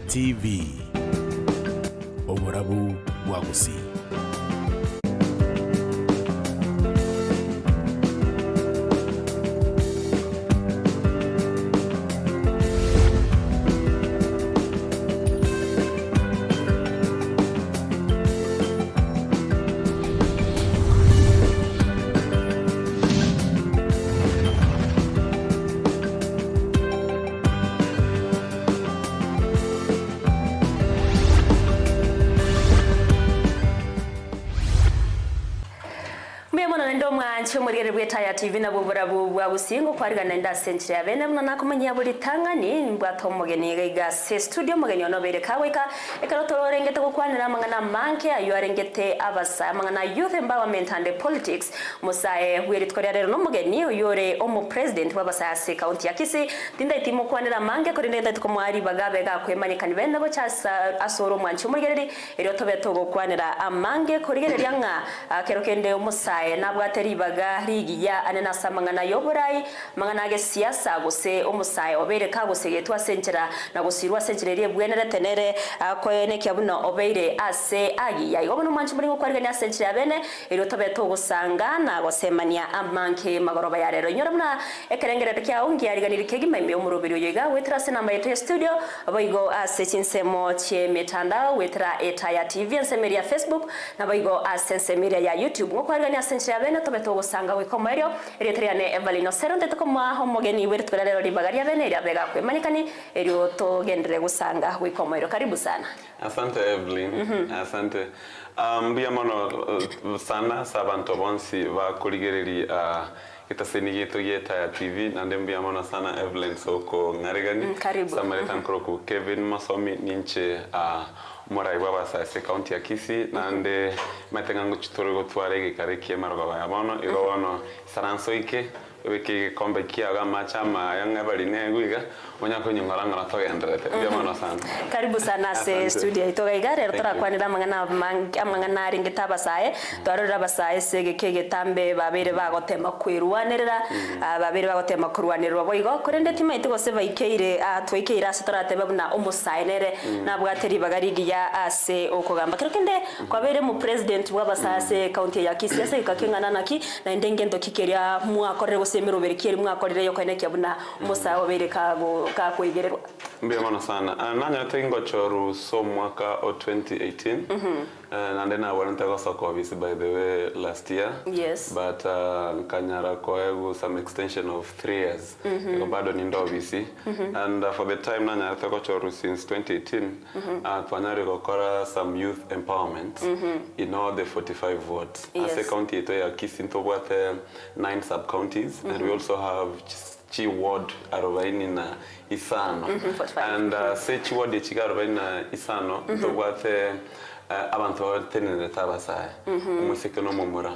TV Omurabu Wagusi. Chumurire bwetaya TV na buburabu bwa busingo kwarigana nda century abene muna nakumanya buri tangani mbwato mugeni ga se studio mugeni ono bere kaweka ekarotolorengete gukwanira mangana manke ayo arengete abasa mangana youth empowerment and politics musae wiritkorya rero no mugeni uyore omu president wabasa se county ya Kisii tinda itimo kwanira manke korinde tukomwari bagabe ga kwemanikani bene bo cyasa asoro mwanchi murigeri ero tobeto gukwanira amange korigererya nga kerokende umusae nabwateri gari ya anena samangana yoburai mangana ge siasa gose umusaye obere ka gose yetwa senchera na gosirwa sencherere bwenere tenere akoyene kyabuno obere ase agi ya yobuno manchi muri gukwarga nya senchera bene ero tobeto gusanga na gosemania amanke magoroba ya rero nyorabuna ekerengere kya ungi ariganira kegima imbe umurubiri yoga wetra se namba yetu studio aboigo ase chinsemo che metanda wetra etaya TV ensemeria Facebook na boigo ase ensemeria ya YouTube gukwarga nya senchera bene tobeto gusanga wikomerio eritriane Evalino Seronde tokoma homogeni wertwera rero ribagaria bene ya bega kwemanikani erio to gendere gusanga wikomerio karibu sana. Asante Evelyn. Asante mbia mono sana sabanto bonsi va kurigereri kitaseni yetu yeta TV na mbia mono sana Evelyn soko ngaregani Samaritan Kroku Kevin Mosomi ninche Morai baba sa county ya Kisii nande matengango chitoro gotware gikarekie marwa ya bono igono saranso ike weke kombe kia ga machama yanga bali neguiga onyako nyongoranga na togendrete bya sana karibu sana se studio itoga igare tora kwanira mangana ringita basae twarora basae sege kege tambe babere bagotema kwirwanirira babere bagotema kurwanirwa boigo kurende tima itugose baikeire twaikeira asetorate babuna umusainere nabwateri bagarigiya ase okogamba kirokende kwabere mu president wabasase county ya Kisii ase kakengana naki na ndengendo kikeria mwakorere semero berikiri mwakorere yokane kyabuna umusawo berekago ka kwegererwa mbia sana nanya tengo choru so mwaka o 2018 and then I went to soko visi by the way last year yes but kanyara koegu some extension of 3 years bado ni ndo visi and for the time nanya tengo choru since 2018 twanyari kokora some youth empowerment in all the 45 wards as a county to ya Kisii ntobwate 9 sub counties and we also have chi ward arobaini na isano and sechi ward ya chiga arobaini na isano tobwate abantu tenene tabasaya umuseke no mumura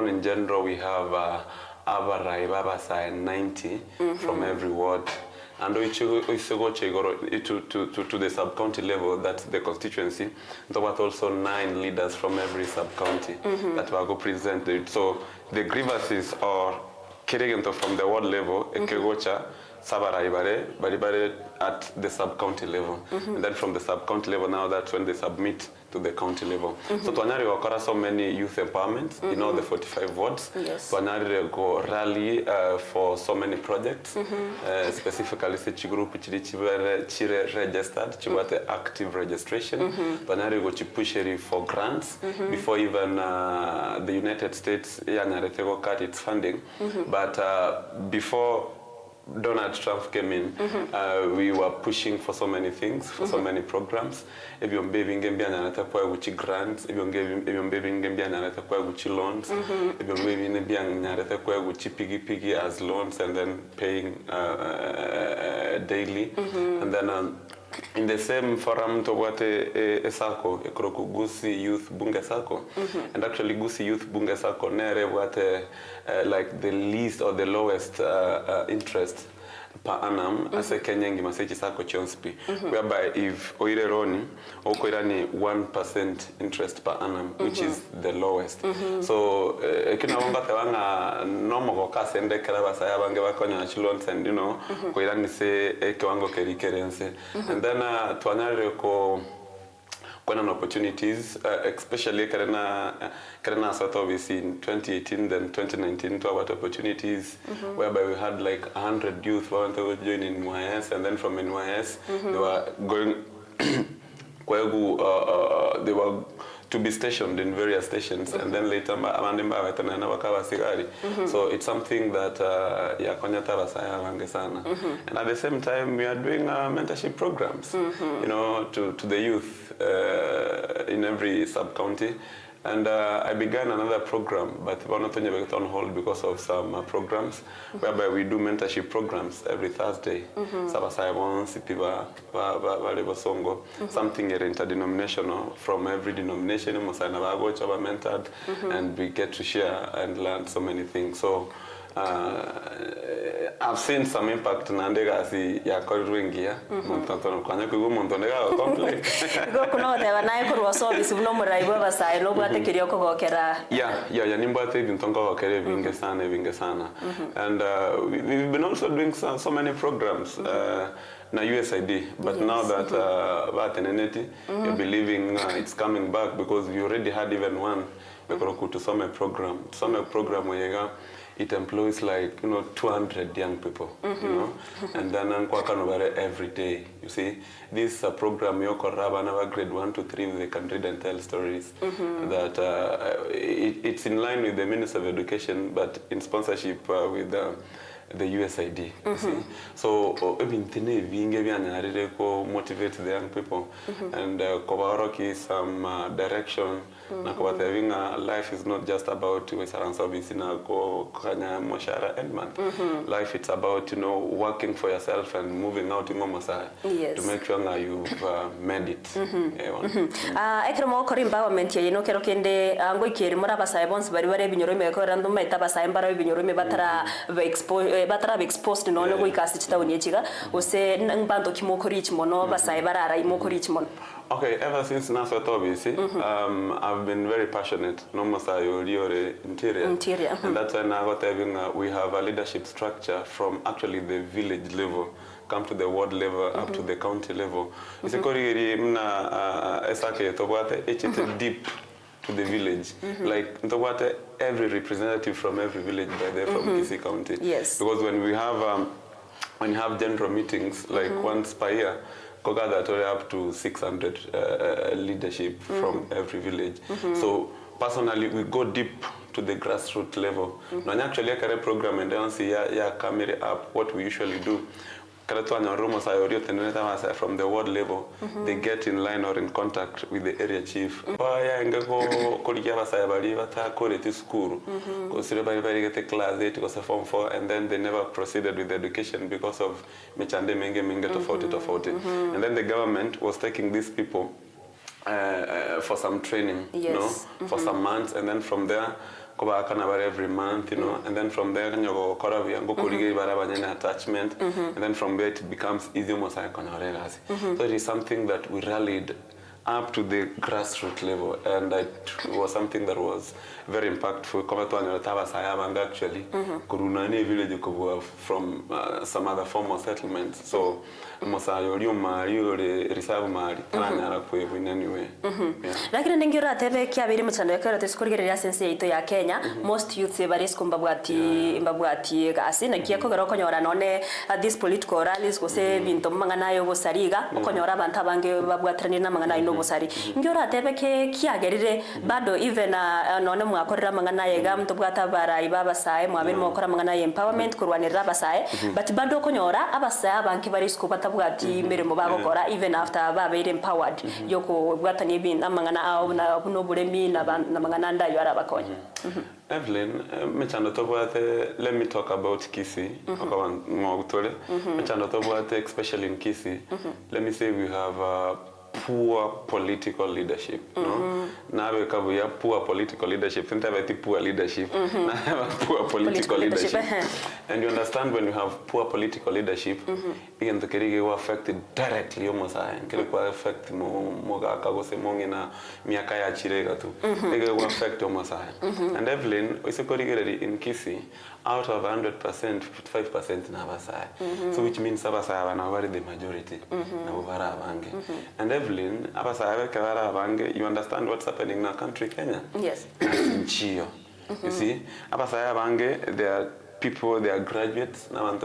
in general we have abarai babasaya 90 from every ward and we go to the sub county level, that's the constituency. But also 9 leaders from every sub county that will go presented. So the grievances are carrying from the ward level, Ekegocha, Sabaraibare, Baribare at the sub county level. And then from the sub county level now, that's when they submit to the county level. So Tuanari Wakara so many youth empowerments in all the 45 wards. Tuanari go rally for so many projects. Specifically, the group chire registered, chibate active registration. Tuanari go chipusheri for grants before even the United States yanarete cut its funding. But before Donald Trump came in, we were pushing for so many things, for so many programs. If you're baby grants, if you're baby loans, if you're baby piggy as loans and then paying daily. And then in the same forum to what a sako, Gusi Youth Bunge Sako. And actually Gusi Youth Bunge Sako nere what like the least or the lowest interest per annum ase Kenya ngima sechi sako chonspi whereby if oire roni okoira ni 1% interest per annum which is the lowest so kina wonga tewanga nomo go kasende kera basaya bange bakonya loans and you know koira ni se kiwango kerikerense and then twanyare ko an opportunities, especially Karena South obviously in 2018 then 2019 to about opportunities whereby we had like 100 youth who wanted to join in NYS and then from NYS they were going they were to be stationed in various stations and then later so it's something that and at the same time we are doing mentorship programs you know to the youth in every sub-county. And I began another program, but we're not on hold because of some programs whereby we do mentorship programs every Thursday. Something interdenominational from every denomination, mentored, and we get to share and learn so many things. So I've seen some impact na ndega si ya koruingia montonto kwanya kugo montondega complex go kuno teba nae kurwa service no muraibo basai no bwate kirio kugokera ya nimbwate bintongo gokere vinge sana and we've been also doing so many programs na USAID but now that you're believing it's coming back because we already had even one to some program where it employs like 200 young people you know and then every day you see this program yoko grade 1 to 3 they can read and tell stories that it's in line with the Ministry of Education but in sponsorship with the USAID you see so motivate the young people and some direction having a life is not just about life it's about working for yourself and moving out in to make sure you've made it empowerment kero kende kere bari bare binyorome ko random bara binyorome batara exposed no go ikasi chitauni chiga ose ngbando kimokori chimono basai barara imokori chimono. Okay, ever since Nassau obviously, I've been very passionate. No interior. And that's why now we have a leadership structure from actually the village level, come to the ward level, up to the county level. It's deep to the village. Like every representative from every village by there from Kisii County. Yes. Because when we have general meetings like once per year, that up to 600 leadership from every village. So personally, we go deep to the grassroots level. When actually a program and then see camera up, what we usually do. From the ward level, they get in line or in contact with the area chief. Class 8 was a form 4 and then they never proceeded with the education because of mechande menge to 40. And then the government was taking these people for some training, for some months, and then from there every month, and then from there attachment, and then from there it becomes Eyemo Ase Eyemo. So it is something that we rallied up to the grassroots level, and it was something that was very impactful. Actually, Kurunani village from some other former settlements. So lakini ningira tebe kia biri mchando yakara tesikuligereria sense yaito ya Kenya most youths barisco mbabwati asi na kia kogero konyora none this political rallies gose binto mangana yo gosariga okonyora abantu abange babwatrani na mangana ino gosari ngira tebe ke kiagerire bado even none mwakorera mangana yega mtobwata bara ibaba sae mwabiri mwakora mangana empowerment kurwanira basae but bado konyora abasae abanki barisco batabwati mirimo bagokora even after babaire empowered yoko bwatani bin amangana au na buno buremi na mangana ndayo arabakonya. Evelyn, let me talk about Kisii. Especially in Kisii. Let me say we have poor political leadership, no? Now we have poor political leadership. Sometimes I poor leadership. Now have poor political leadership. And you understand when you have poor political leadership, again the kerige will affect it directly almost. Kerige will affect moga kagose mongina miaka ya chirega tu. Kerige will affect almost. And Evelyn, we say kerige in Kisi, out of 100%, 55% na Abasai. So which means Abasai are the majority. And Evelyn, you understand what's happening in our country, Kenya? Yes. You see, there are people, they are graduates, now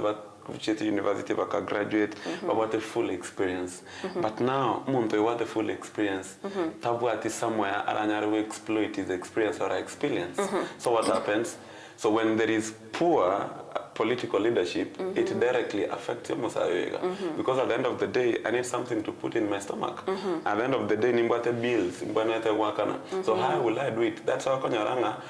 university graduate, about the full experience. But now, they want the full experience. Tabuati somewhere, Aranyari will exploit his experience or experience. So what happens? So when there is poor political leadership, it directly affects your Mosayoega. Because at the end of the day, I need something to put in my stomach. At the end of the day, nimbate bills, nimbate wakana. So how will I do it? That's how Konyaranga,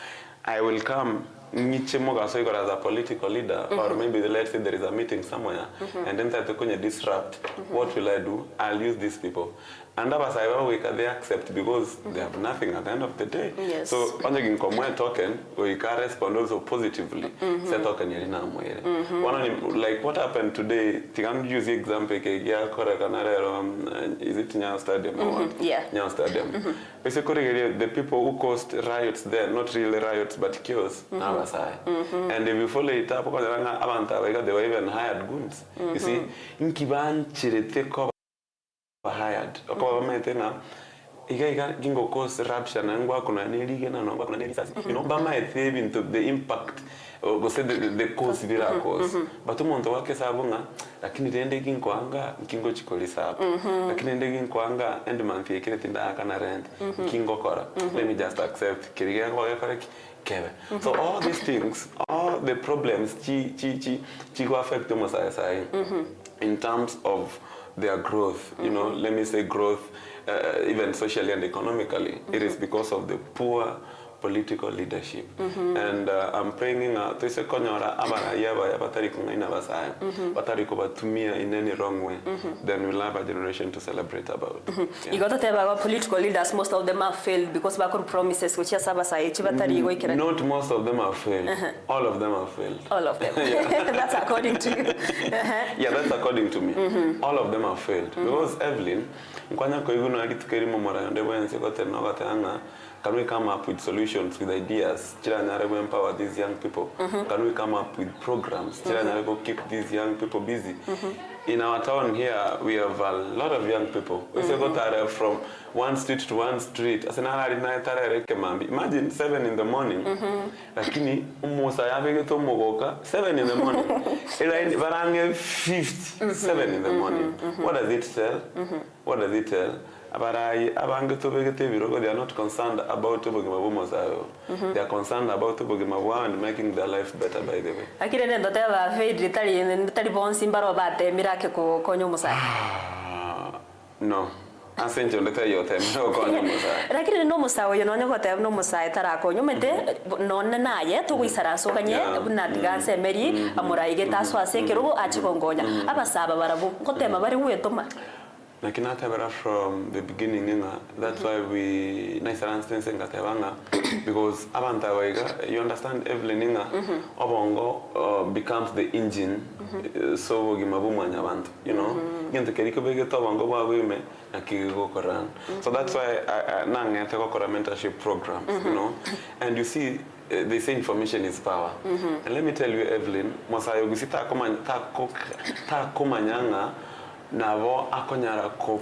I will come as a political leader, or maybe let's say there is a meeting somewhere, and then I disrupt. What will I do? I'll use these people. And they accept because they have nothing at the end of the day. Yes. So when you come token, we can respond also positively. Say token like what happened today, can use the example is it Nyayo Stadium? Yeah. Nyayo Stadium. Basically the people who caused riots there, not really riots but chaos, and if you follow it up, they were even hired goons. You see, in Kiban Chirete hired. Gingo cause rupture na ngwa kuna nili na ngwa kuna nili. You know, Bama is into the impact go say the cause vira cause. But umuntu wake sabunga lakini tende gingo anga kingo chikolisa hapo. Lakini tende gingo anga end month yekile tinda kana rent. Kingo kora. Let me just accept. Kiriga kwa correct. So all these things, all the problems go affect the Mosai in terms of their growth, you know, let me say growth, even socially and economically. It is because of the poor political leadership. And I'm praying in to say konyora abara yaba batari kungaina basaya batari ko batumia in any wrong way, then we'll have a generation to celebrate about. You got to tell about political leaders, most of them have failed because bakuru promises which is abasaya chibatari go. Not most of them have failed. All of them have failed. All of them. That's according to you. Yeah, that's according to me. All of them have failed. Because Evelyn, mkwanya ko iguno agitukeri momora yonde wense ko tenno gatanga. Can we come up with solutions, with ideas? Can we empower these young people? Can we come up with programs? Can we keep these young people busy? In our town here, we have a lot of young people. We say go from one street to one street. Imagine 7 in the morning. Lakini umusa yabegeto mogoka 7 in the morning. Varange 50 7 in the morning. What does it tell? What does it tell? They are not concerned about they are concerned about and making their life better, by the way. No. Asenjo ndete yote mkonya musa. Lakini no musa oyo no nyogote no musa etara ko nyumete none naye tugwisara sokanye na diganse meri amuraige taso asekerugo achikongonya abasaba barabu kotema bari wetoma. From the beginning, that's why we because you understand Evelyn Obongo becomes the engine, so you know, so that's why I mentorship programs, you know, and you see. They say information is power. And let me tell you, Evelyn, navo akonyara ko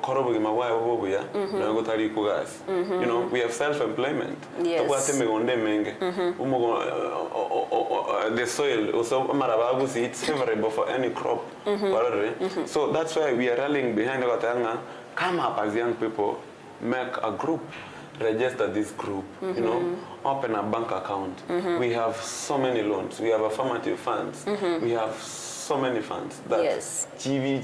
korobugi mawaye bobuya na gotari ku gas. You know, we have self-employment. Yes. The soil also marabagusi, it's favorable for any crop. So that's why we are rallying behind Gatanga. Come up as young people, make a group, register this group, you know, open a bank account. We have so many loans. We have affirmative funds. We have so many funds that in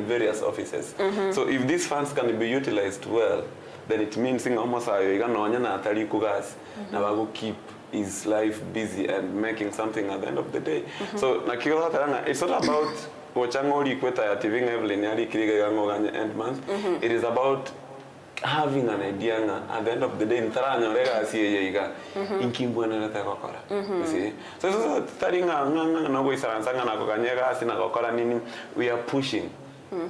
various offices. So if these funds can be utilized well, then it means keep his life busy and making something at the end of the day. So it's not about kochangori kweta ya TV Evelyn yari kiriga gango ganye end month. It is about having an idea at the end of the day ntaranya rega asiyeiga inkimbuana na takokora. You see? So taringa no go isansanga na kokanyega asina kokora nini we are pushing.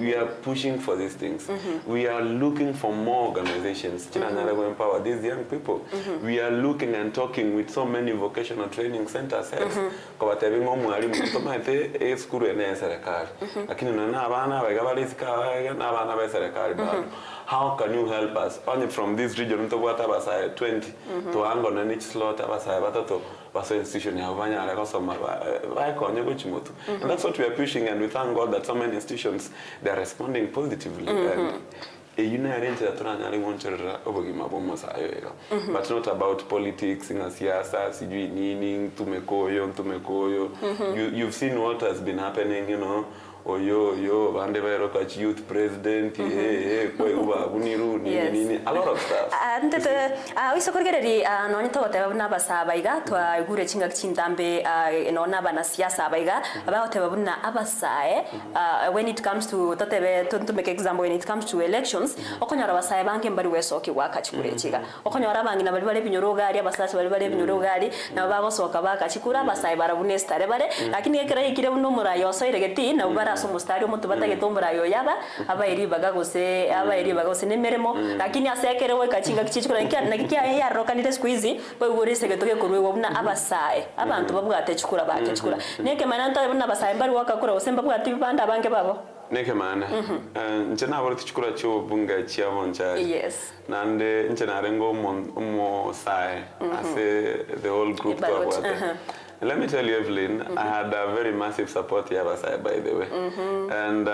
We are pushing for these things. We are looking for more organizations to empower these young people. We are looking and talking with so many vocational training centers. Kwa tavingo mwalimu tomate school ene serikali. Lakini na abana bagabalizika na abana ba serikali bado. How can you help us? Only from this region to what abasa 20 to ango na niche slot abasa batoto baso institution ya vanya ala kusoma bakonye kuchimutu. And that's what we are pushing, and we thank God that so many institutions they are responding positively. Arrange that running one but not about politics in a siasa, tumekoyo. You've seen what has been happening, you know. Oyo, Vandevero coach youth president, nini, a lot of stuff. And we so corgeri no ni to te na basa baiga to gure chinga chindambe no na bana siasa baiga about te buna abasae when it comes to to make example when it comes to elections okonyora basae banke mbari wesoki wakachikure chiga okonyora bangi na bali binyorogali abasasi bali binyorogali na bagosoka bakachikura basae barabune stare bare lakini ekire buno murayo so iregeti na bara so mustari omuntu batagetombora yo yaba abairi bagagose nemeremo lakini asekere we kachinga kichikura nakikia ya rokanire squeeze we gurise getoke kurwe wobuna abasae abantu babwate chikura bakechikura neke mananta buna basae bari wakakura osemba bwati banda banke babo neke mana nchena bari chikura cyo bunga chiavoncha yes nande nchena rengo mo sae ase the whole group to what. Let me tell you, Evelyn, I had a very massive support here, by the way. And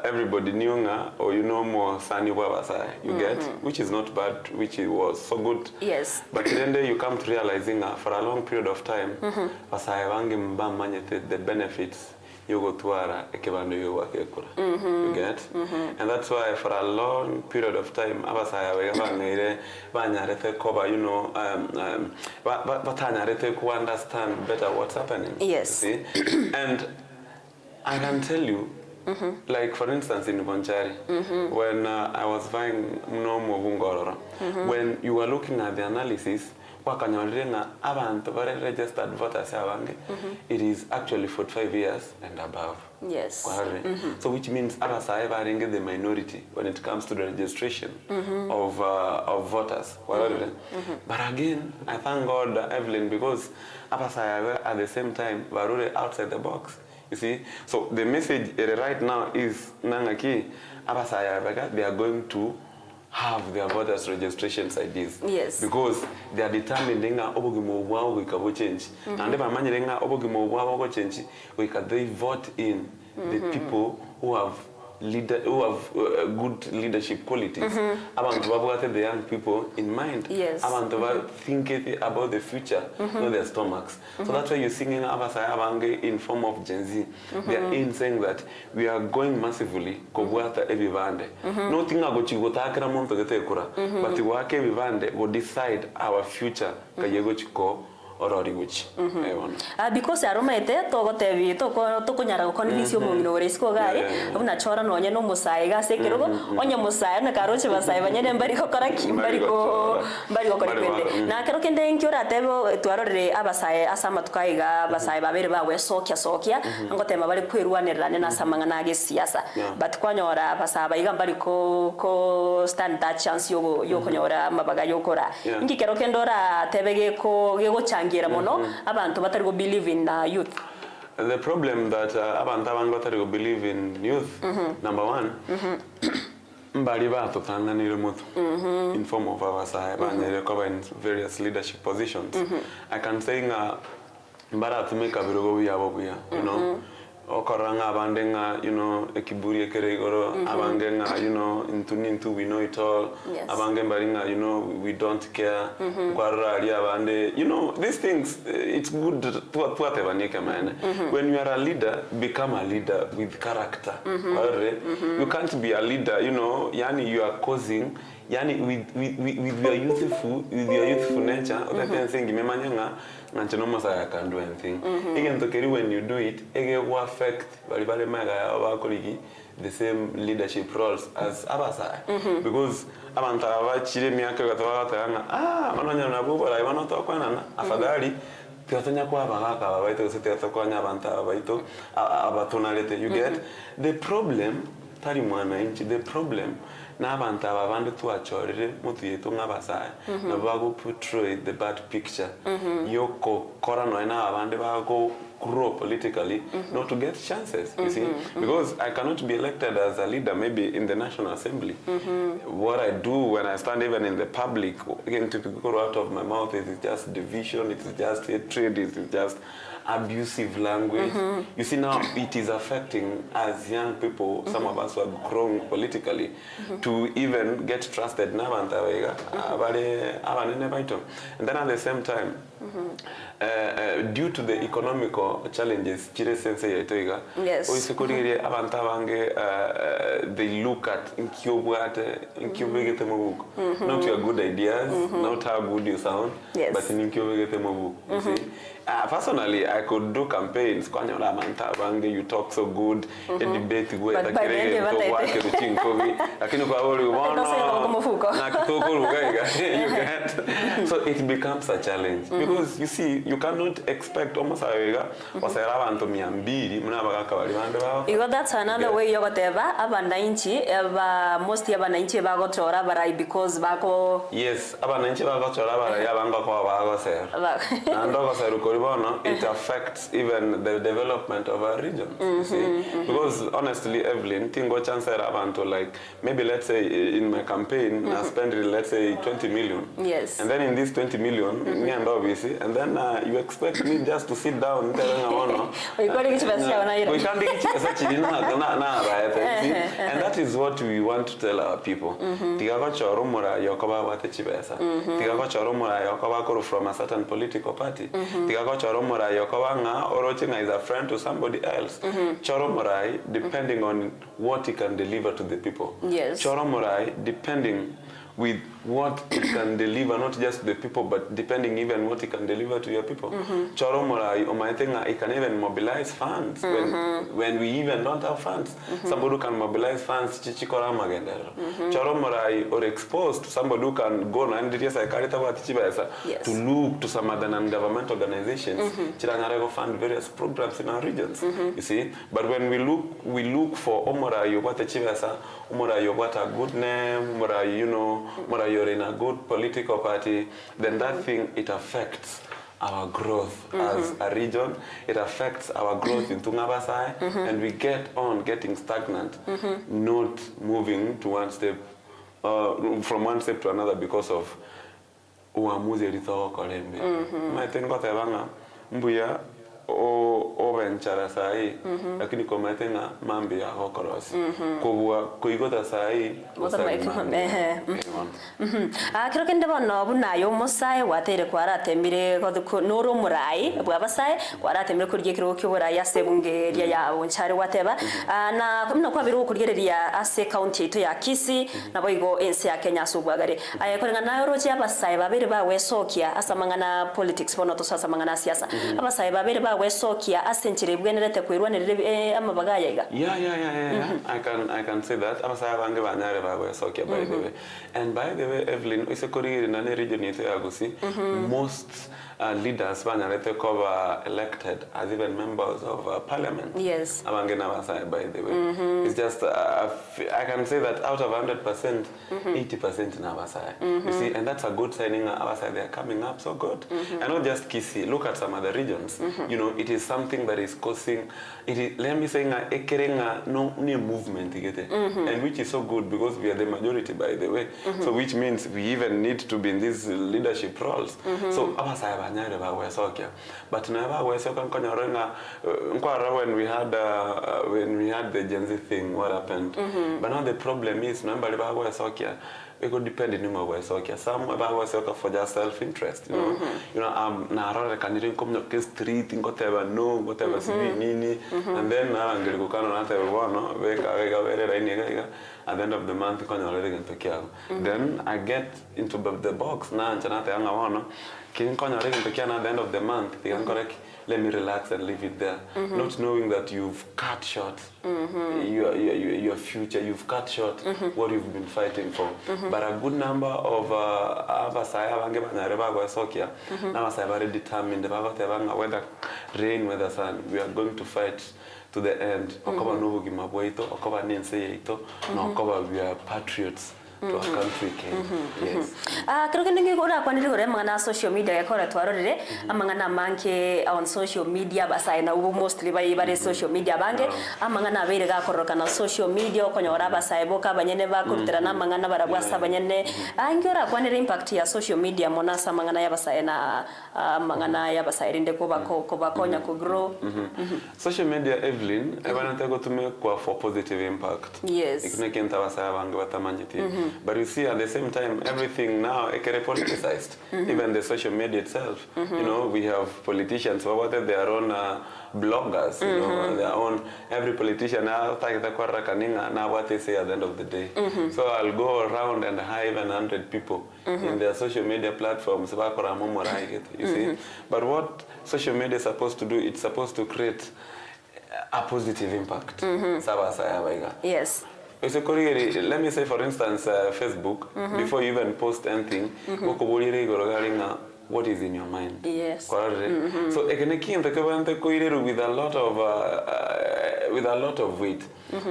everybody knew nga, or you know more Sani Wabasai, you get, which is not bad, which it was so good. Yes. But then you come to realizing for a long period of time, Basai wangi mbamanyete the benefits you get? And that's why for a long period of time, you know, to understand better what's happening. Yes. See? And I can tell you, like for instance in Bonchari, when I was buying Nomo Vungorora, when you were looking at the analysis, registered voters it is actually 45 years and above. Yes. So which means the minority when it comes to the registration of voters. But again, I thank God, Evelyn, because at the same time we're outside the box. You see, so the message right now is Nangaki they are going to have their voters registration IDs. Yes. Because they are determined we can change. And if I'm change, we can vote in the people who have good leadership qualities. The young people in mind. Yes. Thinking about the future, not their stomachs. So that's why you're singing in form of Gen Z. They are in saying that we are going massively kogwata everybody. Nothing about you go takra monto gete kura, but you work everybody will decide our future kayego chiko. Because aromete togotevi tokunyara gukonvisio mungino resiko gari una chora no nyeno musai ga sekerogo onya musai na karoche basai banyene mbari kokora kimbari ko kwende na kero kende enkyora tebo twarorere abasai asama tukaiga basai babere bawe sokia ngotema bari kwirwanirane na samanga na gesiasa but kwanyora basaba iga mbari ko stand that chance yo konyora mabaga yokora ngi kero kendora tebege ko gego abantu batari go believe in youth. The problem that abantu batari go believe in youth, number one, mbali bato tanganire mutu in form of abasai banyere cover in various leadership positions. I can say mbara to make a birogo buya, you know. Okoranga abandenga, you know, ekiburi ekeregoro, abangenga, you know, into we know it all. Abangembaringa, you know, we don't care. You know, these things, it's good to when you are a leader, become a leader with character. You can't be a leader, you know, yani you are causing yani with your youthful nature that thing memanyanga ngantino Mosai can do anything again to carry when you do it ege will affect bali maga abakoligi the same leadership roles as Abasai because abantu abachire myaka gatwatanga mananya nabubo la ibano tokwana afadhali Tiatonya kwa abagaka abaito sitiatokonya abantu abaito abatonalete you get the problem tari mwananchi the problem n'abantu ababandi twachorere mutu yetu ng'Abasai nabago portray the bad picture yoko kora no na abandi bago grow politically not to get chances you see because I cannot be elected as a leader maybe in the National Assembly what I do when I stand even in the public again to go out of my mouth is just division, it's just hatred, it's just abusive language you see now it is affecting as young people some of us who have grown politically to even get trusted now and then at the same time due to the economical challenges chire sense yetoiga oisikurire abantu abange they look at inkiyobegete mabuko not your good ideas not how good you sound but inkiyobegete mabuko you see personally I could do campaigns kwanya la manta bange you talk so good and debate we takirege to wake ruchinkovi lakini kwa wale unaona na kitoko lugaiga you get so it becomes a challenge because you see you cannot expect almost awega wasera abantu 200 munabagaka bali bande babo because that's another way yogoteba abananchi most abananchi bagotora barai because bako yes abananchi bagotora barai abanga kwa bagosera and it affects even the development of our region. You see? Because honestly, Evelyn, tingo chance to like maybe let's say in my campaign I spend let's say 20 million. Yes. And then in this 20 million, me and obviously, and then you expect me just to sit down and and that is what we want to tell our people. From a certain political party. Choromorai Yokawanga Orochinga is a friend to somebody else. Choromorai depending on what he can deliver to the people. Yes. Choromorai depending with what it can deliver, not just to the people, but depending even what it can deliver to your people. Choromorai, I think it can even mobilize funds when we even don't have funds. Somebody who can mobilize funds, Choromorai or exposed to somebody who can go and to look to some other non-government organizations, fund various programs in our regions. You see, but when we look for Omorai, what a good name, Omorai, you know, you're in a good political party, then that thing, it affects our growth as a region, it affects our growth in Tungabasai, and we get on getting stagnant, not moving to one step, from one step to another because of uamuzi elitho kolembe. Maitengo tebanga mbuya o venchara sai lakini kometenga mambi ya hokorosi kubwa kuigota sai kiro kende bono bunayo Mosai watere kwaratembire noro murai bwabasai kwaratembire kurye kiro kyobura yasebungeria ya onchari wateba na kumno kwabiru kuryeria ase county to ya Kisii na boigo ense ya Kenya subwagare korenga nayo roje abasai babere bawesokia asamangana politics bono to asamangana siasa abasai babere bawesokia asenchire bwenerete kwirwanirire amabagaya iga I can say that abasai bange banyare bawesokia by the way. And by the way, Evelyn, is a career in any region you say, most leaders are elected as even members of parliament. Yes. By the way. It's just, I can say that out of 100%, 80% in Abasai. You see, and that's a good sign in Abasai, they're coming up so good. And not just Kisii, look at some other regions. You know, it is something that is causing, let me say, no new movement, and which is so good because we are the majority, by the way. So which means we even need to be in these leadership roles. So Abasai banyare ba wesokia, but never wesoka konyorenga when we had the Gen Z thing, what happened? But now the problem is nobody ba wesokia. it could depend in my way. So okay, some about was for just self-interest, you know. You know, na rara kanirin come no street whatever no whatever nini, and then na angeli kukano na te no veka vere raini at the end of the month kwenye already gentokea. Then I get into the box na nchana te anga wano kin kwenye already gentokea na at the end of the month they can correct. Let me relax and leave it there, not knowing that you've cut short your future, you've cut short what you've been fighting for. But a good number of abasaya bange banyareba kwa sokia na abasaya very determined whether rain whether sun, we are going to fight to the end. Okoba nubu gimabweito, okoba nense yeito, na okoba we are patriots. To our country Yes. Creo que ninguém ora quando ele mangana social media ya kora twarorere amangana manke on social media basai na ubu mostly bare social media bange amangana bere ga koroka na social media konyora basai boka banyene ba kurutira na mangana barabwasa banyene angora kwani impact ya social media monasa mangana ya basai na mangana ya basai rinde ko bakonya ko grow. Social media Evelyn ebana tego tume kwa for positive impact. Yes. Ikunekenta basai bange batamanyiti. But you see, at the same time, everything now is politicized. Even the social media itself. You know, we have politicians, or whether they are on bloggers, you know, their own. Every politician now what they say at the end of the day. So I'll go around and hire even 100 people in their social media platforms. You see, but what social media is supposed to do? It's supposed to create a positive impact. Yes. Let me say, for instance, Facebook, before you even post anything, what is in your mind? Yes. So, with a lot of weight,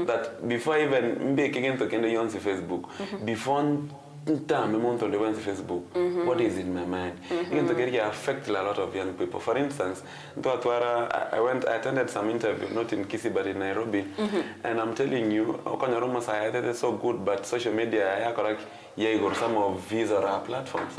that before even making into Facebook, before Facebook, what is in my mind? It affect a lot of young people. For instance, I attended some interview, not in Kisii but in Nairobi, and I'm telling you, it's so good, but social media, some of these are platforms.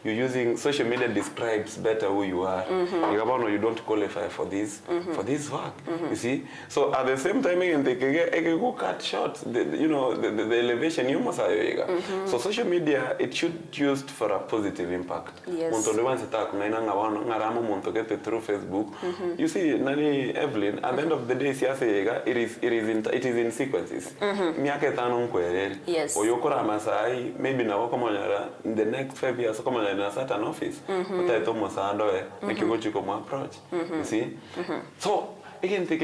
You're using social media describes better who you are. You don't qualify for this work. You see? So at the same time, you go cut short the elevation you must have. So social media, it should be used for a positive impact. Yes. Through Facebook. You see, Nani Evelyn, at the end of the day, it is in sequences. Yes. Maybe now in the next 5 years, in a certain office, approach. You see? So again, it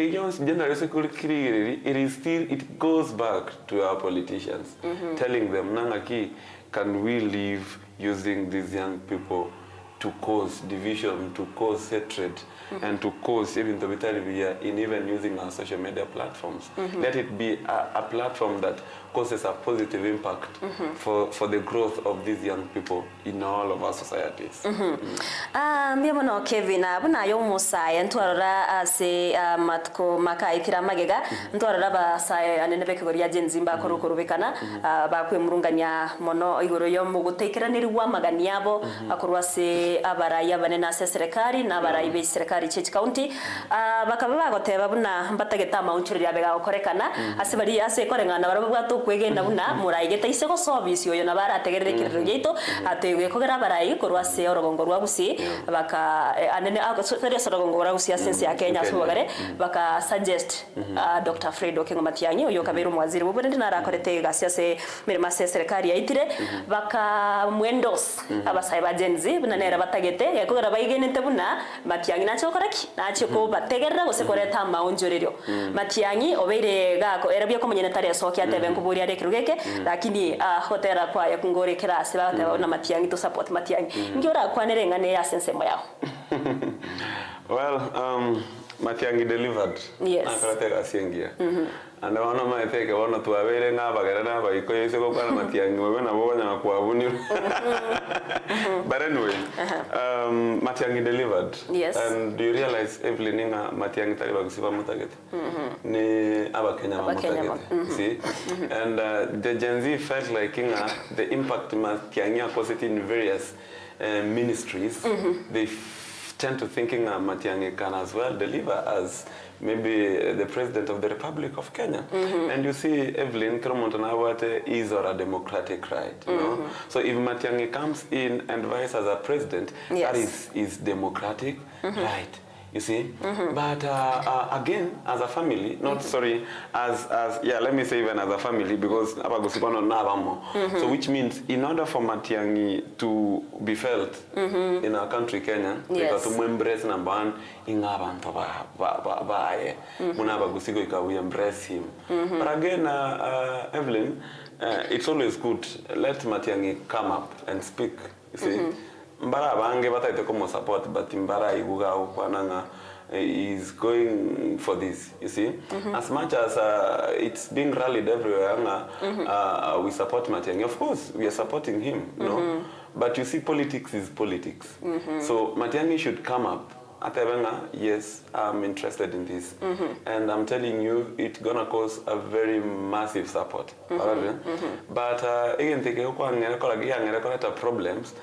goes back to our politicians, telling them, Nangaki, can we live using these young people to cause division, to cause hatred, and to cause even the in even using our social media platforms. Let it be a platform that causes a positive impact for the growth of these young people in all of our societies. Mbiamono Kevin, abuna Eyemo Ase ntwarora ase matko makaitira magega ntwarora basai anenebeke goria jenzimba korukorubikana bakwemurunganya mono igoro yo mugutekeraniri wa maganiabo akorwa se abaraya banena se serikali na barayi be serikali Church County bakaba bagoteba buna mbatageta maunchirira bega okorekana ase bari ase korengana barabwa to kwegenda buna murayigeta isego service yo na barategererekiriro yeito ategwe kogera barayi korwa se orogongo rwa gusi baka anene akosere orogongo rwa gusi asense ya Kenya sobagare baka suggest Dr. Fred Okengomatianyi uyo kaberu mwaziri bubende na rakorete gasia se mirima se serikali yaitire baka mwendos abasai bajenzi buna nera batagete yakogera bayigenete buna Matianyi nacho koraki nacho ko bategerera gose koreta maunjorero Matianyi obeire gako erabye ko munyene tare soki atebe nkuburi ari kirugeke lakini hotera kwa yakungore kirase bateba na Matianyi to support Matianyi ngiora kwa nerengane ya sensemo yao. Well, Matianyi delivered. Yes. Akaratega asiengia. And wana maiteke wana tuwabere nga bagerana ba iko yese ko kana Matianyi wewe na boga na kuabuni. But anyway, Matianyi delivered. Yes. And do you realize Evelyn nga Matianyi taliba kusiba mutagete? Ni abakenya mutagete. See? And the Gen Z felt like the impact Matianyi caused in various ministries. They tend to thinking Matiang'i can as well deliver as maybe the President of the Republic of Kenya. And you see, Evelyn, Kromontanawate is or a democratic right, you know. So if Matiang'i comes in and vice as a president, that is democratic right. You see, but again, as a family, not sorry, as yeah, let me say even as a family, because so which means in order for Matiang'i to be felt in our country, Kenya, because to embrace number one, we embrace him. But again, Evelyn, it's always good. Let Matiang'i come up and speak. You see. Mbara bange bata ite komo support, but Mbara iguga ukwananga is going for this, you see. As much as it's being rallied everywhere, we support Matiang'i. Of course, we are supporting him, you know. But you see, politics is politics. So Matiang'i should come up. Atabenga, yes, I'm interested in this. And I'm telling you, it's gonna cause a very massive support. But again, problems,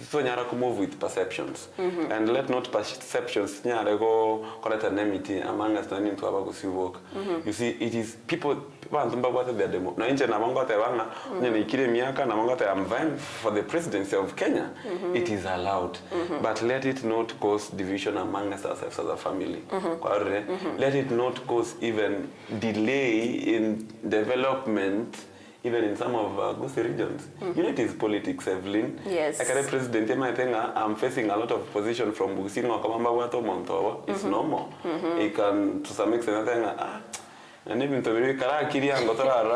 so nyara to move with perceptions. And let not perceptions nyara go collect enmity among us turning to abagusi work. You see, it is people want their demo. Na inche na mango te wanga nyene ikire miaka na mango te I'm vying for the presidency of Kenya. It is allowed. But let it not cause division among us as a family. Let it not cause even delay in development. Even in some of Gusi regions. You know, it is politics, Evelyn. Yes. Like a president, I'm facing a lot of opposition from Busi, it's normal. It can, to some extent, and even to be Karakiri and Gotora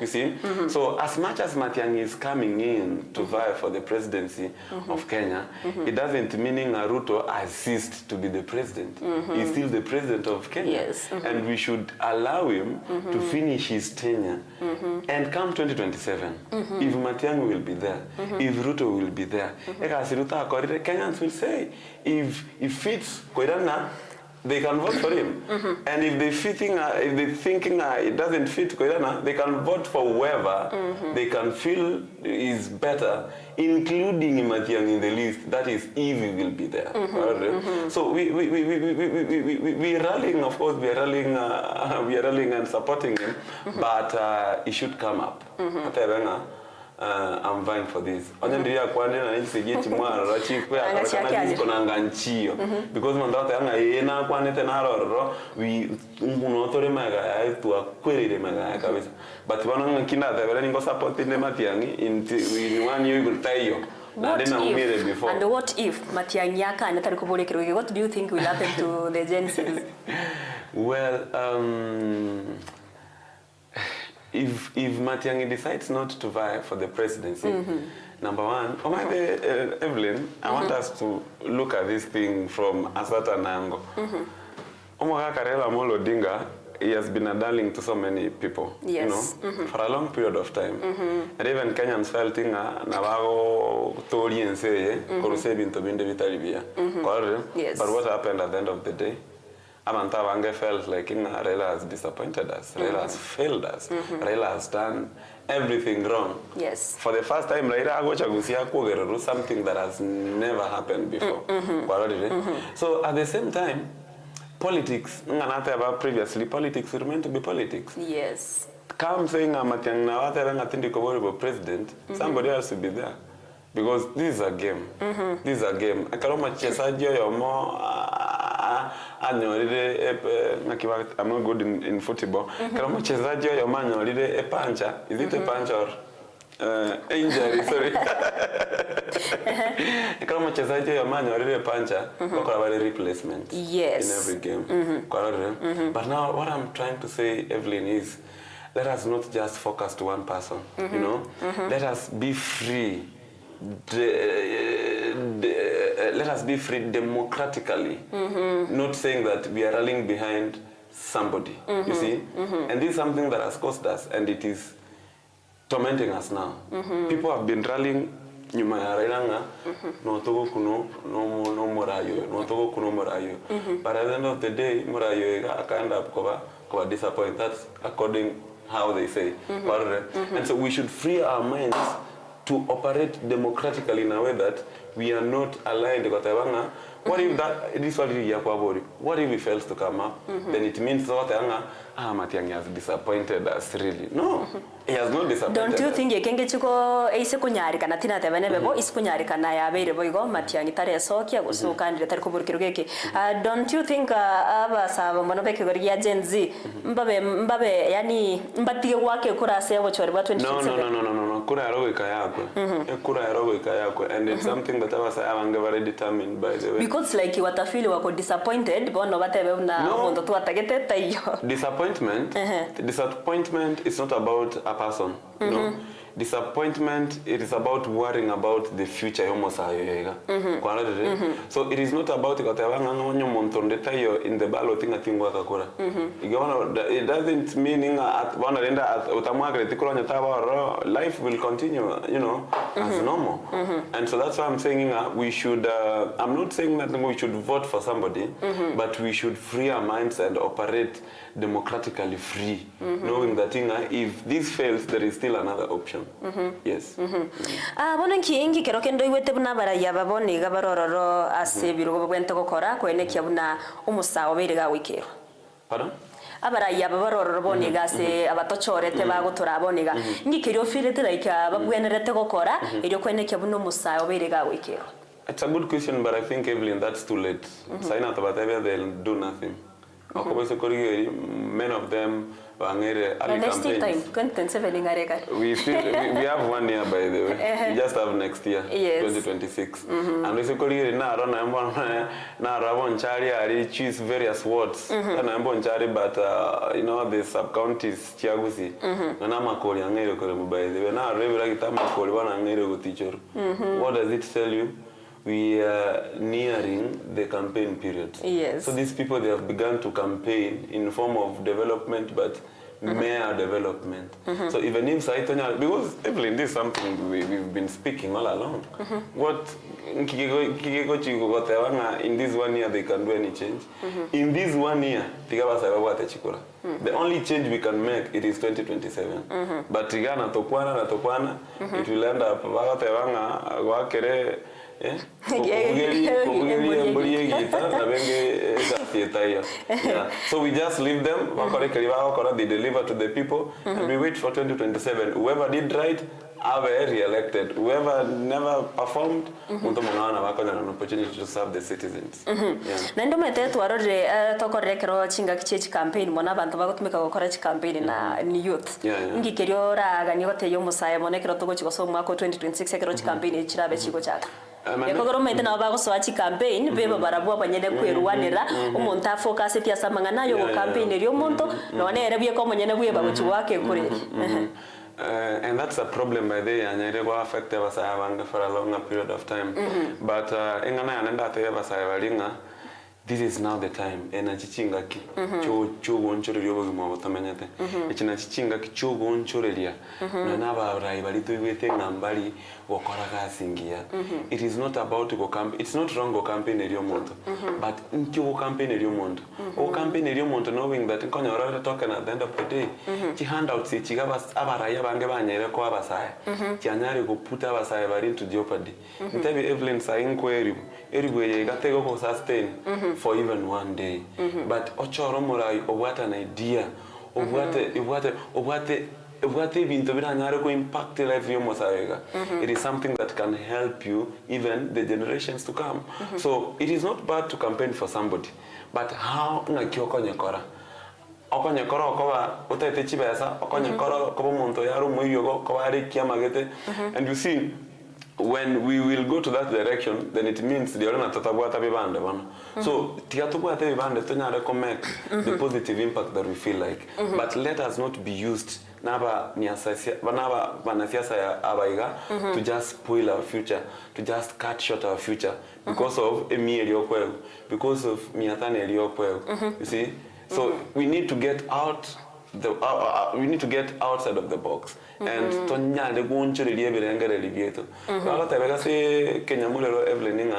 you see? So as much as Matiang'i is coming in to vie for the presidency of Kenya, it doesn't mean Ruto assists to be the president. He's still the president of Kenya. Yes. And we should allow him to finish his tenure. And come 2027, if Matiang'i will be there, if Ruto will be there, Kenyans will say, if fits Koirana, they can vote for him. And if they're thinking it doesn't fit Koirana, they can vote for whoever they can feel is better, including Matiang'i in the list. That is, if he will be there. So we rallying, of course, we are rallying and supporting him, but he should come up. I'm vying for this. Because mandata yanga yena kwanete naroro we unotore maga to query the maga kabisa. But wananga kinda tebele ningo support in Matiang'i in 1 year will tell you. What if, and what if Matiang'i and what do you think will happen to the Gen Zs? Well, if Matiang'i decides not to vie for the presidency, number one, Evelyn, I want us to look at this thing from a certain angle. Karela Amolo Odinga, he has been a darling to so many people, you know, for a long period of time. And even Kenyans felt Navago Tori and say, but what happened at the end of the day? Amantawange felt like Raila has disappointed us, Raila has failed us, Raila has done everything wrong. Yes. For the first time, Raila do something that has never happened before. So at the same time, politics, previously, politics were meant to be politics. Yes. Come saying Matiang'i president, somebody else will be there. Because this is a game. This is a game. I'm not good in football. A puncher. Is it a punch or injury? Sorry. A puncher. Replacement. Yes. In every game. But now what I'm trying to say, Evelyn, is let us not just focus to one person. You know, let us be free. Let us be free democratically, not saying that we are rallying behind somebody, you see? And this is something that has cost us, and it is tormenting us now. People have been rallying, but at the end of the day, Murayo kind of disappoint. That's according how they say. And so we should free our minds to operate democratically in a way that we are not aligned. What if that this what if he fails to come up? Then it means Matiang'i has disappointed us really. No, he has not disappointed. Don't you think yekenge chiko eise kunyarika na tina tebene bebo isikunyarika na yabeire boigo Matiang'i tare sokia gusukandire tari kuburikiro geke. Don't you think abasaba mbono beke goriya Gen Z mbabe yani mbatige gwake kurase bochore bwa 2027? No. Kura yarogo ikayakwe. Kura yarogo ikayakwe, and it's something that I'm very determined by the way. Because like you watafili wako disappointed bono batebe na mondo tu atagete tayo. Disappointment is not about a person. No. Disappointment, it is about worrying about the future. So it is not about in the ballot it doesn't mean life will continue, you know, as normal. And so that's why I'm saying we should, I'm not saying that we should vote for somebody, but we should free our minds and operate democratically free, knowing that if this fails, there is still another option. Yes. Bono nkingi kero kendo iwete buna baraya babone gabarororo ase birugo bwente gukora kwene kyabuna umusawo biriga wikero. Pardon? Abaraya babarororo bone gase abatochorete bagutura boniga ngikero filete like babwenerete gukora iryo kwene kyabuna umusawo biriga wikero. It's a good question, but I think Evelyn, that's too late. Sign out about they'll do nothing. Many of them wangere early campaigns. We have 1 year by the way. We just have next year, yes. 2026. And we say na rabon chari ari choose various wards. Na mbon chari, but you know the sub counties chiagusi. Na makori angere kore by the way. Na revira kita makori wana angere go teacher. What does it tell you? We are nearing the campaign period. Yes. So these people, they have begun to campaign in form of development, but mere development. So even if Saitonya, because Evelyn, this is something we've been speaking all along. What in this 1 year they can do any change? In this 1 year, the only change we can make it is 2027. But Tigana Topwana, it will end up So we just leave them, they deliver to the people, and we wait for 2027. Whoever did right, are re-elected. Whoever never performed, an opportunity to serve the citizens. Nando metetu warore tokorekero chinga kichi campaign mona bantu bagotumika gukora campaign na ni youth. Ngikerio raga nigote yo musaya monekero togo chigoso mwako 2026 ekero campaign chirabe chigo chaka. Yekogoro mete na bago swachi campaign beba barabwa banyene kweruwanira umuntu afocus tia samangana yo campaign ryo muntu none erebye ko monyene bwe babuchi wake kureri. And that's a problem by the way, and it will affect us for a longer period of time. But this is now the time. Ena chichingaki chugo onchorelio bogimobotamenyete. Echina chichingaki chugo onchorelia. Na naba raibalito igwete ngambali gokora gasingia. It is not about go campaign. It's not wrong go campaign elio monto. But nchugo campaign elio monto. O campaign elio monto knowing that nkonyora token at the end of the day. Chi handouts chigaba abaraya bange banyere ko abasaya. Chianyari go put abasaya bari into jeopardy. Ntebi Evelyn sa inquiry. Erigwe gatego ko sustain for even 1 day. But ochoro morai obwata an idea obwate bintu biranyare ko impact life yo mosarega. It is something that can help you even the generations to come. So it is not bad to campaign for somebody, but how ngakioko nyekora okonyekora okoba utete chibesa okonyekora kobo muntu yaro muyogo ko ari kiamagete. And you see, when we will go to that direction, then it means the order tatabuata bibande bana. So tiatubuata bibande tonyare ko make the positive impact that we feel like. But let us not be used naba niasasia banaba banasiasa ya abaiga to just spoil our future, to just cut short our future because of emi eliokwe, because of miatane eliokwe. You see? So we need to get out we need to get outside of the box and tonya de goncho de liebirengere libieto. Ala tabega se kenyamulero Evelyn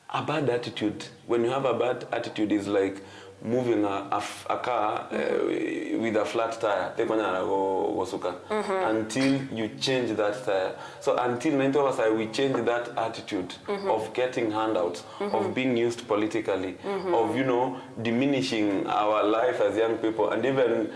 a bad attitude. When you have a bad attitude is like moving a car with a flat tire, they go suka until you change that tire. So until 90 of us, we change that attitude of getting handouts, of being used politically, of, you know, diminishing our life as young people, and even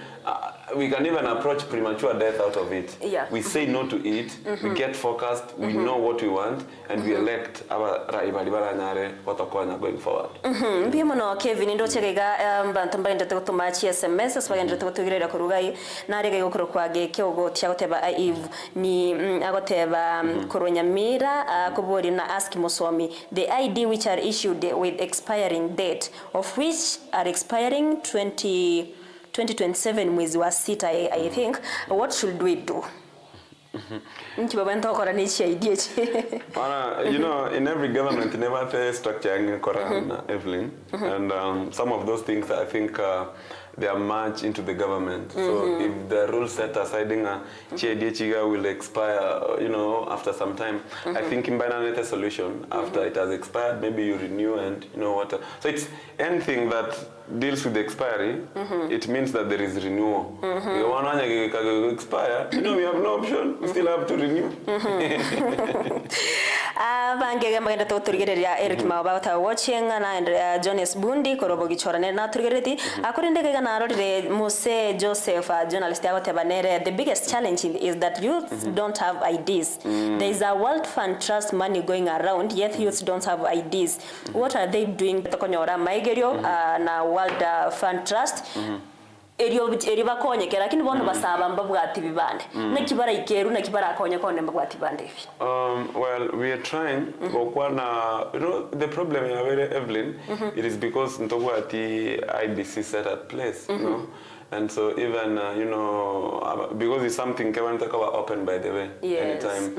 we can even approach premature death out of it. Yeah. We say no to it, we get focused, we know what we want, and we elect our Raibalibara going forward. Biamono Kevin ndo chegega bantumba ndete gutuma SMS asbaga ndete gutugirira kurugai narege gukuru kwage kyogo tyagoteba Eve ni agoteba Kuronyamira kubori na ask Mosomi the ID which are issued with expiring date of which are expiring 2027 mwezi wa sita. I think what should we do? You know, in every government, never the structure Evelyn, and some of those things I think they are merged into the government. So if the rule set aside a Chiga will expire, you know, after some time, I think in a solution after it has expired, maybe you renew and you know what. So it's anything that deals with the expiry, it means that there is renewal. The one expire, you know, we have no option. We still have to renew. Watching and Jonas Bundi Korobogi Chorane na turgereti akurindege na rodire Mose Joseph journalist yagotebanere. The biggest challenge is that youth don't have IDs. There is a World Fund Trust money going around, yet youths don't have IDs. What are they doing? Tokonyora maigerio na World Fund Trust eriba konye kera lakini bono basaba mbabwati bibande nakibara ikeru nakibara konye kone mbabwati bande. Well, we are trying kokwana, you know, the problem in very Evelyn, it is because ntogwati IDC set at place, you know. And so even, you know, because it's something Kevin talk about open by the way, anytime.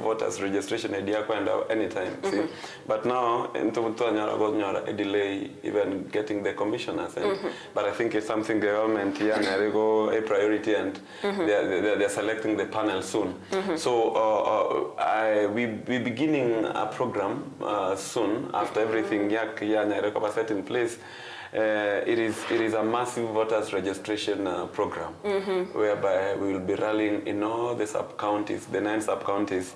Voters registration idea anytime. See? But now, a delay even getting the commissioners. But I think it's something the government go a priority, and they're selecting the panel soon. So we beginning a program soon after everything set in place. It is a massive voters registration program whereby we will be rallying in all the sub-counties, the 9 sub-counties,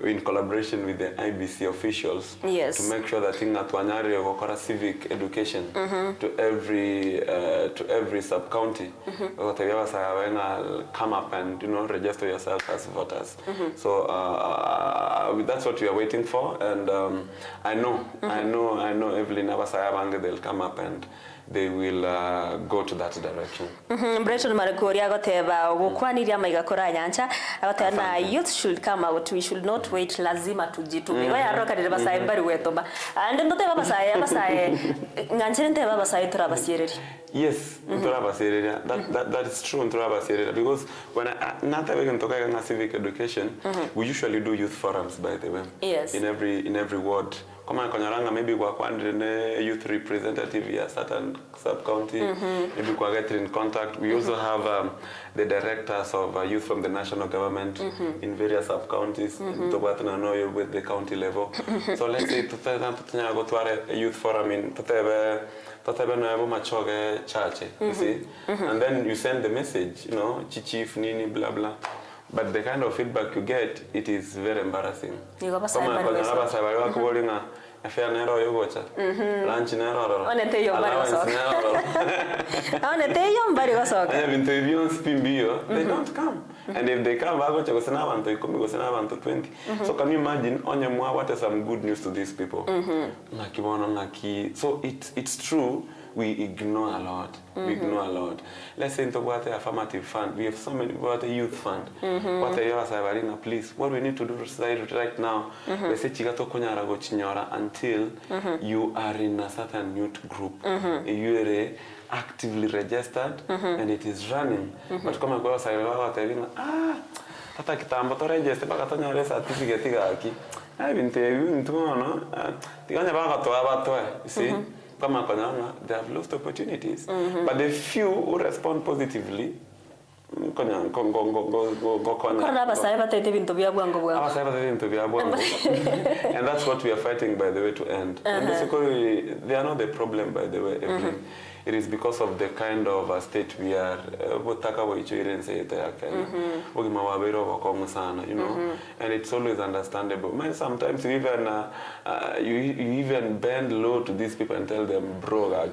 in collaboration with the IBC officials to make sure that Tuanyari okora civic education to every sub-county. Come up and, you know, register yourself as voters. So that's what we are waiting for, and I know Evelyn Abasaya they'll come up and they will go to that direction. Breton Marikori agoteba gukwaniria maigakora nyancha agotena youth should come out, we should not wait, lazima tujitume baya roka de basai bari wetoba and ndote basai nganchire nte basai turabasireri. Yes, that is true, because when not even talking civic education, we usually do youth forums, by the way. Yes. In every ward. Come on, Konyaranga, maybe we are youth representative here, certain sub-county, maybe we get in contact. We also have the directors of youth from the national government in various sub-counties, with the county level. So let's say, go to a youth forum in church, you see, and then you send the message, you know, chief, nini, blah, blah. But the kind of feedback you get, it is very embarrassing. Lunch they don't come. And if they come, so can you imagine what is some good news to these people? So it's true. We ignore a lot. We ignore a lot. Let's say into what affirmative fund. We have so many what a youth fund. What a please. What we need to do right now, we say until you are in a certain youth group. You are actively registered and it is running. But come across tata kitambo to register bakatonyore certificate gaki. I've been telling you, you see. They have lost opportunities, but the few who respond positively, konya go Korra abasaya batete bintu bya bwango bwango. Abasaya batete bintu bya bwango. And that's what we are fighting, by the way, to end. And basically, they are not the problem, by the way, Evelyn. It is because of the kind of state we are. You know, and it's always understandable. Man, sometimes you even bend low to these people and tell them, bro,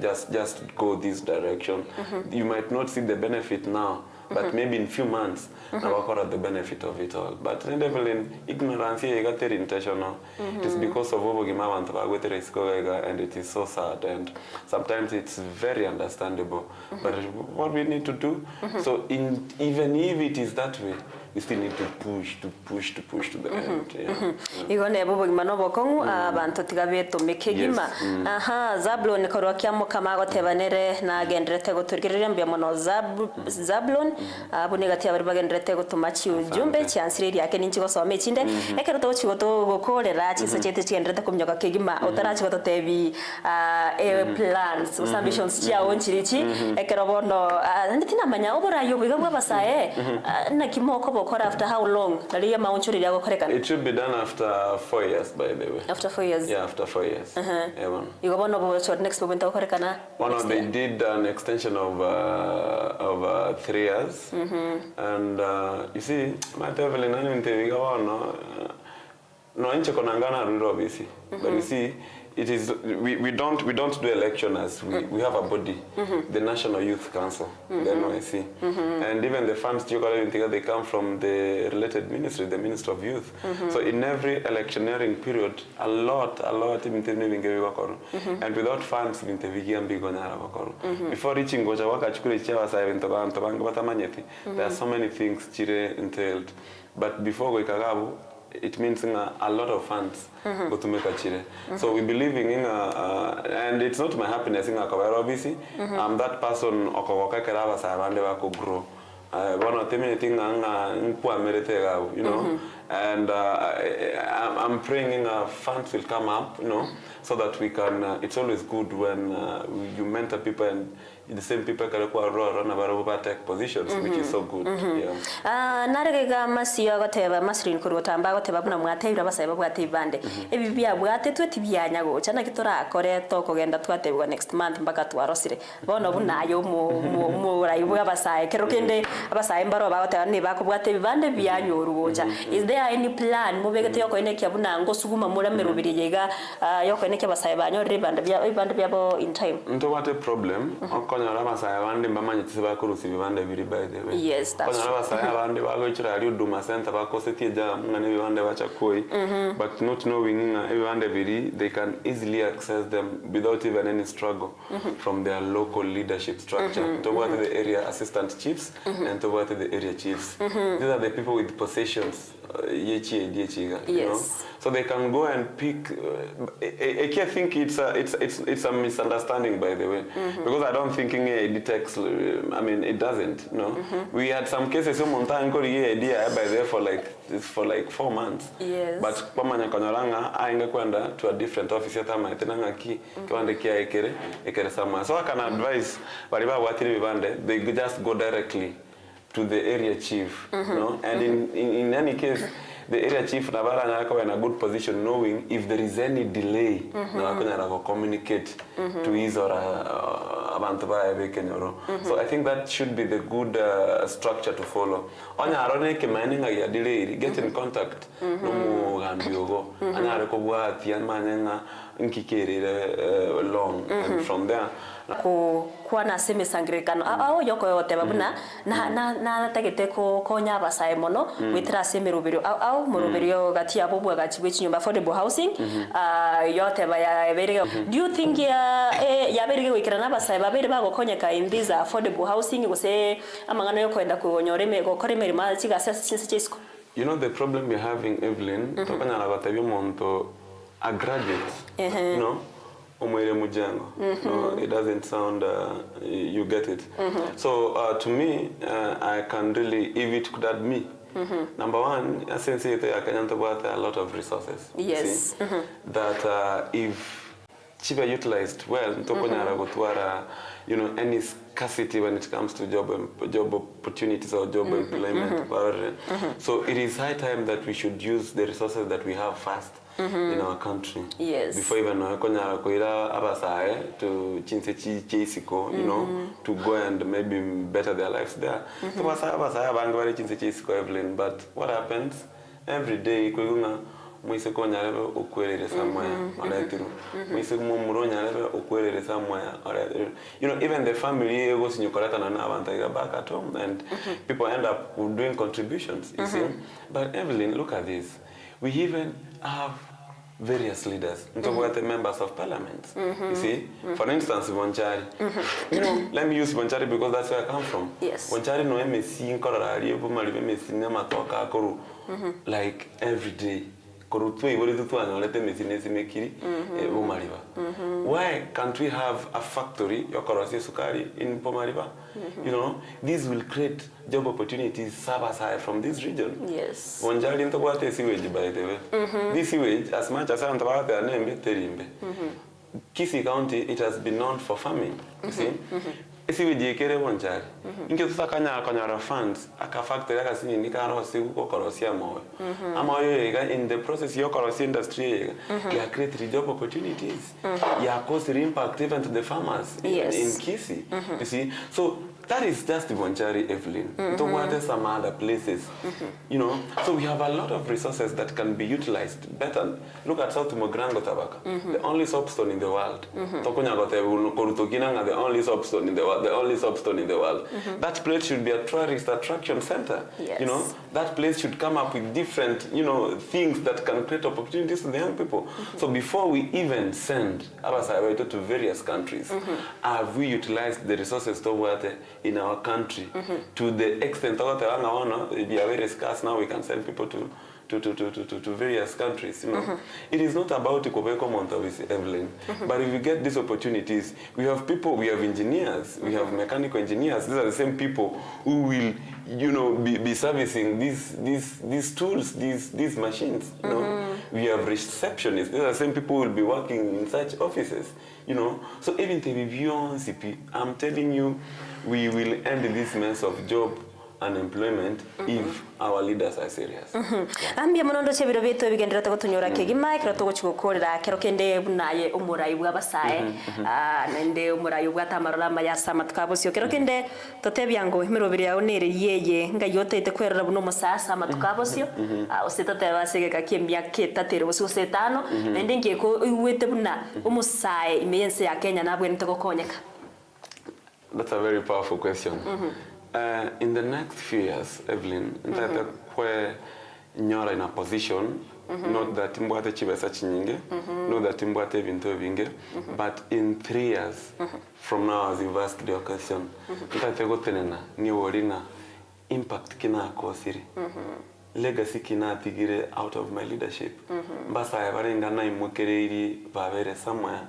just go this direction. You might not see the benefit now, but maybe in few months, now the benefit of it all. But in ignorance, you got intentional. It is because of and it is so sad, and sometimes it's very understandable. But what we need to do, so even if it is that way, we still need to push to the end. Igone bobo gimano bokongu abantu tigabeto mekegima. Aha, Zablon korwa kyamo kamago tebanere na gendrete guturigirira mbya mono Zablon abune gati abari bagendrete gutumachi ujumbe chansiri yake ninchi gosome chinde ekero to chigoto gokorera chisa chete chigendrete kumyoka kegima otarachi goto tebi plans ambitions chia onchirichi ekero bono nditina manya obora yobiga basae na kimoko after how long? It should be done after 4 years, by the way. After 4 years? Yeah, after 4 years. You go next moment. They did an extension of 3 years. And you see, my devil in any no inche konangana rule obviously. But you see, it is we don't do election as we have a body, the National Youth Council, the NYC, and even the funds they come from the related ministry, the Ministry of Youth. So in every electioneering period, a lot and without funds before reaching there are so many things entailed, but before it means a lot of funds go to make a chile. So we believe in and it's not my happiness in obviously. I'm that person grow. One of the things you know, and I'm praying funds will come up, you know, so that we can. It's always good when you mentor people and the same people can run about tech positions, which is so good. Narega masiyo goteba masrin kurutamba goteba buna mwatebira basaba bwatibande ebi bya bwate twetibya go cyana gitora kore to kugenda twatebwa next month mpaka twarosire bono bunayo mu rayi bwabasaye kero kende abasaye mbaro bagoteba ne bakubwate bibande byanyorugoja. Is there any plan mubegete yoko eneke buna ngo suguma muramero biriyega yoko eneke basaye banyorire bande byabo in time? Nto what a problem. By the way. Yes, that's true. But not knowing they can easily access them without even any struggle from their local leadership structure. Toward the area assistant chiefs and toward the area chiefs. These are the people with possessions. Yes. You know? So they can go and pick. I think it's a misunderstanding, by the way, because I don't think it detects. I mean, it doesn't. No, we had some cases idea by there for like 4 months. Yes. But to a different office so I can advise they just go directly to the area chief, no? And in any case, the area chief Navara in a good position knowing if there is any delay, communicate to his or so I think that should be the good structure to follow. Get in contact. Long and from there kwa na seme sangrekano ao yoko yote babuna na tagete ko nya basaye mono witra seme rubiro au murubiro gati abo bwa gati nyumba affordable housing yote baya berege. Do you think ya berege wikira na basaye babere bagokonyeka in this affordable housing gose amangano yo kwenda kunyoreme gokore merima chigasa chinsechesko? You know the problem we're having, Evelyn, tokana na batabi monto a graduate, no? No, it doesn't sound, you get it. So to me, I can really, if it could add me, number one, I can a lot of resources. Yes. That if chiba utilized well ntokonyara gutwara any scarcity when it comes to job opportunities or job employment. So it is high time that we should use the resources that we have first in our country. Yes. Before even konyara koira abasae to chinse chisiko, to go and maybe better their lives there. So abasae bangwari chinse chisiko Evelyn, but what happens every day koyunga mwise konyarebe okwerere somewhere aletiru mwise mumuronyarebe okwerere somewhere aletiru even the family ego sinyokolata na abantu back at home and people end up doing contributions, you see. But Evelyn, look at this, we even have various leaders, the members of parliament, you see. For instance, Bonchari, let me use Bonchari because that's where I come from. Yes. Bonchari no MSc in Korari, MSc nema toka koru like every day. Why can't we have a factory yokorosi sukari in Pomariba? This will create job opportunities side from this region. Yes. Wanjali into what sewage, by the way. This sewage, as much as I'm about their name, Kisii County, it has been known for farming. You see? Sewage kere Wanjali. Inke kanyara funds aka factory aka sini nikarosi uko korosi amowe. Amowe in the process your korosi industry ya create job opportunities. Ya cause impact even to the farmers in Kisii. You see? So that is just Bonchari, Evelyn. To some other places, So we have a lot of resources that can be utilized better. Look at South Mogrango Tabaka, the only soapstone in the world. The only soapstone in the world. The only soapstone in the world. That place should be a tourist attraction center. Yes. That place should come up with different, things that can create opportunities to the young people. So before we even send Abasai to various countries, have we utilized the resources in our country to the extent that they are very scarce now? We can send people to various countries. It is not about Ikobeko Montavisi, Evelyn, but if we get these opportunities, we have people, we have engineers, we have mechanical engineers. These are the same people who will, be servicing these tools, these machines. We have receptionists. These are the same people who will be working in such offices. So even CP, I'm telling you, we will end this mess of job unemployment if our leaders are serious. Ambia monondo chebiro bitu bigendera tugutunyora kigima ikira tuguchigukorera kero kende bunaye umurai bwabasae nende umurai bwatamarora mayasama tukabusyo kero kende totebyango imirobiri yawe nere yeye ngayotete kwerera buno musasa matukabusyo usitete basege kakimya ketatero bususetano nende ngeko iwete buna umusae imense ya Kenya nabwe nitogokonyeka. That's a very powerful question. In the next few years, Evelyn, where you're in a position, not that Timbwate Chibesa Chinyinge, not that Timbwate Vinto Vinge, but in 3 years from now, as you've asked your question, impact kina kosiri. Legacy kina tigire out of my leadership. Basa yabarenga na imukereri babere somewhere.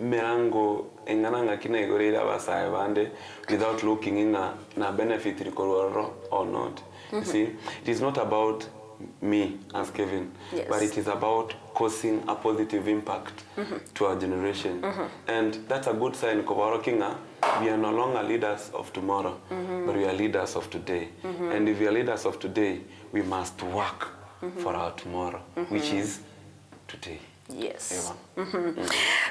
Merango engananga kina igorera basa yabande without looking in na benefit rikororo or not. You see, it is not about me as Kevin, but it is about causing a positive impact to our generation. And that's a good sign. We are no longer leaders of tomorrow, but we are leaders of today. And if we are leaders of today, we must work for our tomorrow, which is today. Yes.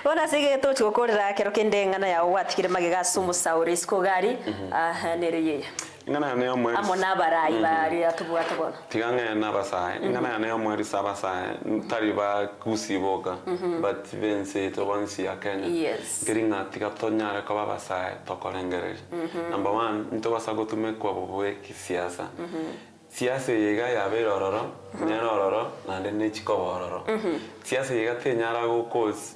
Wana sige to chukorera kero kende ngana ya watikire magega sumu sauri skogari nereye. Ngana ne omwe amona barai bari atubwata bona. Tigange na basai ngana ne omwe risabasai tariba kusiboka but vense to wansi ya Kenya. Yes. Kiringa tikatonyara kwa basai tokolengere. Number 1 ntobasa gotume kwa bobwe kisiasa. Siasa yega ya berororo nerororo nande nechikobororo siasa yega tenyara go cause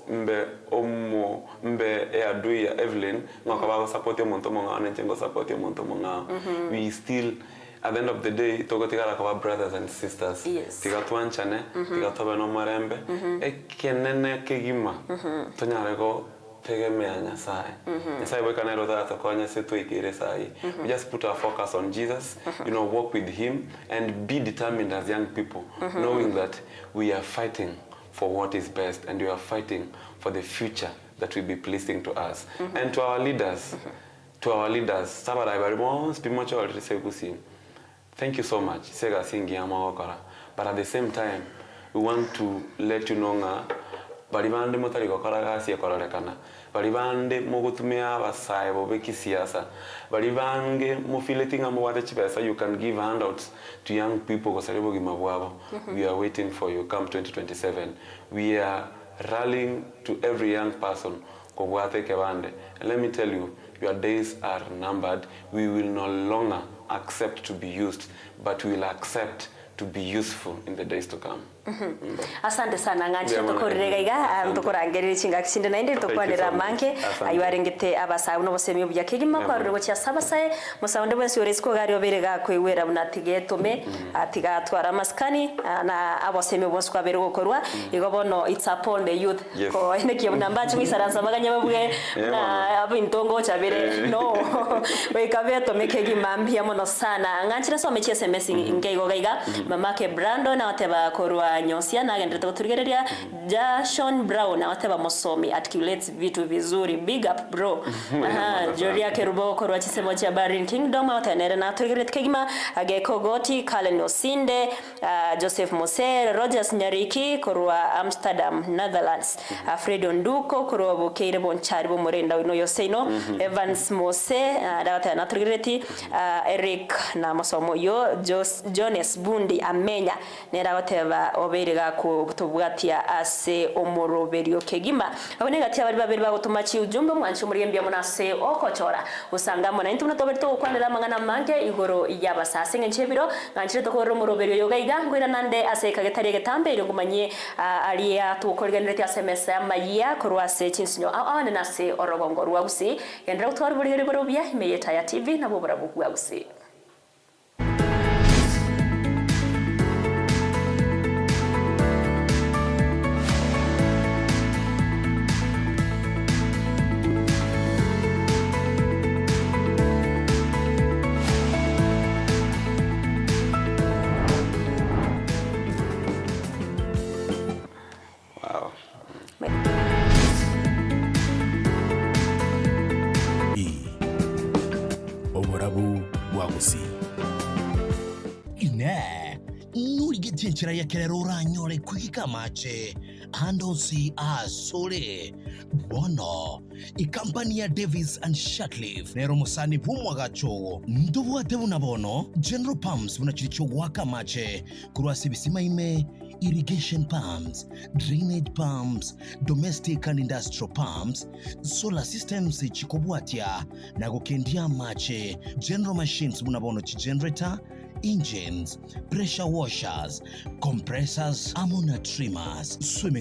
mbe adui ya Evelyn ngakaba support yo monto monga nengo support yo monto monga we still at the end of the day togotikara kwa brothers and sisters tigatwanchane tigatobe no marembe ekenene kegima tonyara go tegemea Nyasaye. Nyasaye weka nero that kwa setu ikire sai. We just put our focus on Jesus, walk with him and be determined as young people, knowing that we are fighting for what is best and we are fighting for the future that will be pleasing to us. And to our leaders, sabara ibaribons pimocho alrise kusin. Thank you so much. Sega singi amawakara. But at the same time, we want to let you know nga baribande motari gokora gasi ekororekana. Baribande mugutumia abasai bobe kisiasa. Baribange mufiletinga muwate chipesa. You can give handouts to young people kosaribo gimabwabo. We are waiting for you come 2027. We are rallying to every young person kobwate kebande. And let me tell you, your days are numbered. We will no longer accept to be used, but we will accept to be useful in the days to come. Asante sana ngachire tokorega iga tokorangere chinga kishinde nainde tokwanira manke aywarengete abasabu no bosemi obya kigima kwa rugo cha sabasaye musawonde bwensi oresko gari oberega kwewera bunatige tome atiga twara maskani na abosemi bonsi kwa berego korwa igobono it's upon the youth ko ene kiyobuna mbacho misaranza maganya babwe na abintongo cha bere no we kabe tome kigima mbia mono sana ngachire so mechi SMS ngeigo gaiga mamake Brando na wateba korwa Nyosia na agendete kuturigereria Jashon Brown na wateba Mosomi articulates vitu vizuri. Big up bro. Joria Kerubo korwa chisemo cha Barin Kingdom watanere na turigerete kegima Ageko Goti Kalen Osinde Joseph Mose Rogers Nyariki korwa Amsterdam Netherlands Fredo Nduko korwa Bokeire Boncharibo Morenda no Yoseino Evans Mose dawata na turigerete Eric na Mosomo yo Jones Bundi Amenya nera wateba oberega ku tubwatia ase omoroberio kegima abone gati abari babiri bagotumachi ujumbe mwanchi muri mbya munase okochora usangamo na intuna toberto kwanira mangana mange igoro yabasase ngenchebiro nganchire tokoro moroberio yogaiga ngwira nande ase kagetari getambe iro ngumanye aliya tukorganirete SMS amaya korwase chinsinyo awane nase orogongo rwagusi yendra utwara buri borobya imeyeta ya TV nabo burabuku gusi. Nchira ya kererura nyore kwika mache Handosi Asole Bono ikampani ya Davis and Shatcliffe nero musani vumwa gacho ndubu atebu na bono General Pumps unachiricho waka mache kuruasi bisima ime irrigation pumps, drainage pumps, domestic and industrial pumps, solar systems chikobwatia na gokendia mache General Machines unabono generator, engines, pressure washers, compressors, ammonia trimmers, swimming